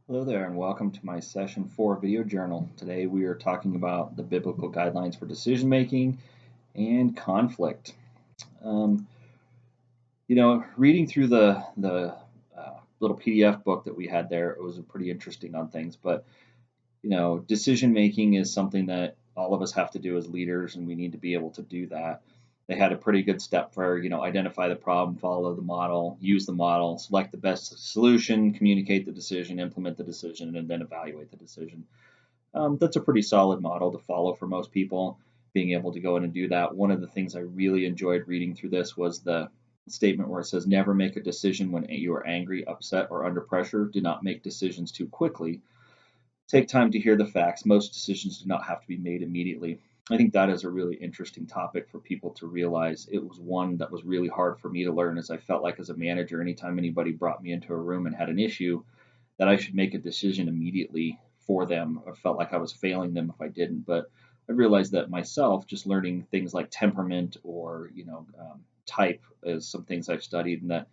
Hello there, and welcome to my session 4 video journal. Today we are talking about the biblical guidelines for decision making and conflict. Um, Reading through the little PDF book that we had there, it was pretty interesting on things. But decision making is something that all of us have to do as leaders, and we need to be able to do that. They had a pretty good step for, identify the problem, follow the model, use the model, select the best solution, communicate the decision, implement the decision, and then evaluate the decision. That's a pretty solid model to follow for most people, being able to go in and do that. One of the things I really enjoyed reading through this was the statement where it says, never make a decision when you are angry, upset, or under pressure. Do not make decisions too quickly. Take time to hear the facts. Most decisions do not have to be made immediately. I think that is a really interesting topic for people to realize. It was one that was really hard for me to learn, as I felt like as a manager, anytime anybody brought me into a room and had an issue, that I should make a decision immediately for them. I felt like I was failing them if I didn't. But I realized that myself, just learning things like temperament or type, is some things I've studied, and that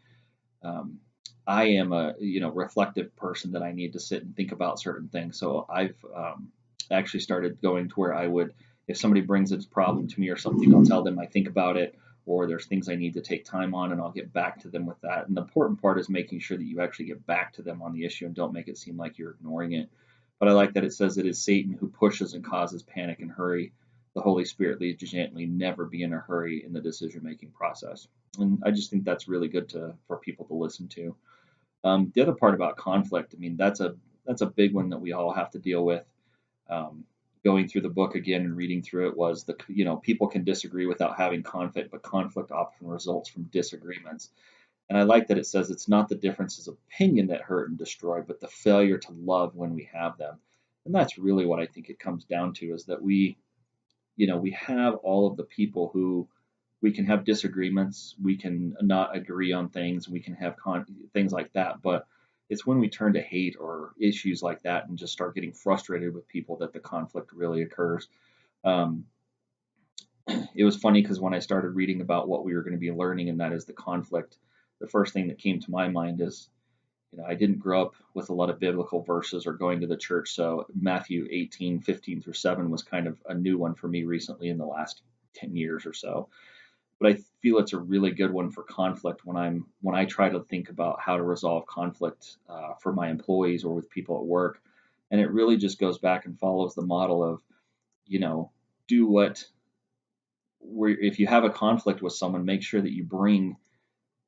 um, I am a reflective person, that I need to sit and think about certain things. So I've actually started going to where I would, if somebody brings a problem to me or something, I'll tell them I think about it, or there's things I need to take time on, and I'll get back to them with that. And the important part is making sure that you actually get back to them on the issue and don't make it seem like you're ignoring it. But I like that it says it is Satan who pushes and causes panic and hurry. The Holy Spirit leads you gently. Never be in a hurry in the decision making process. And I just think that's really good for people to listen to. The other part about conflict, I mean, that's a big one that we all have to deal with. Um, Going through the book again and reading through it was people can disagree without having conflict, but conflict often results from disagreements. And I like that it says it's not the differences of opinion that hurt and destroy, but the failure to love when we have them. And that's really what I think it comes down to, is that we have all of the people who we can have disagreements, we can not agree on things, we can have things like that, but it's when we turn to hate or issues like that and just start getting frustrated with people that the conflict really occurs. Um, it was funny because when I started reading about what we were going to be learning, and that is the conflict, the first thing that came to my mind is, I didn't grow up with a lot of biblical verses or going to the church. So Matthew 18:15 through 7 was kind of a new one for me recently in the last 10 years or so. But I feel it's a really good one for conflict when I try to think about how to resolve conflict for my employees or with people at work. And it really just goes back and follows the model of, you know, do what, where if you have a conflict with someone, make sure that you bring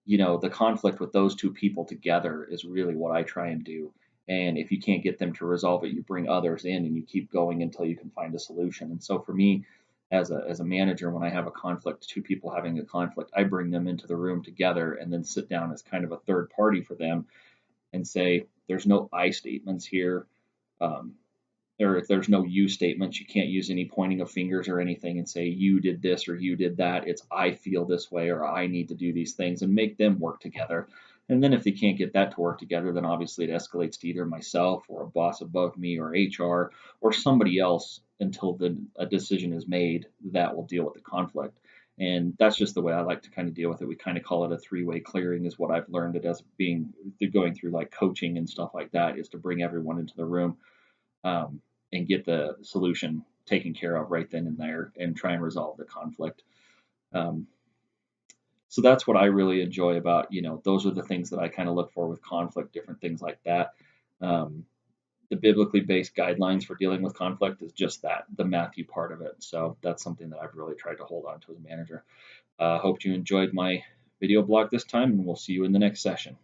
the conflict with those two people together is really what I try and do. And if you can't get them to resolve it, you bring others in and you keep going until you can find a solution. And so for me, as a manager, when I have a conflict, two people having a conflict, I bring them into the room together and then sit down as kind of a third party for them and say, there's no I statements here. Um, or if there's no you statements, you can't use any pointing of fingers or anything and say you did this or you did that. It's I feel this way or I need to do these things, and make them work together. And then if they can't get that to work together, then obviously it escalates to either myself or a boss above me or HR or somebody else until a decision is made that will deal with the conflict. And that's just the way I like to kind of deal with it. We kind of call it a three-way clearing, is what I've learned it as, being through going through like coaching and stuff like that, is to bring everyone into the room, and get the solution taken care of right then and there and try and resolve the conflict. Um, so that's what I really enjoy about, those are the things that I kind of look for with conflict, different things like that. Um, the biblically based guidelines for dealing with conflict is just that, the Matthew part of it. So that's something that I've really tried to hold on to as a manager. Hope you enjoyed my video blog this time, and we'll see you in the next session.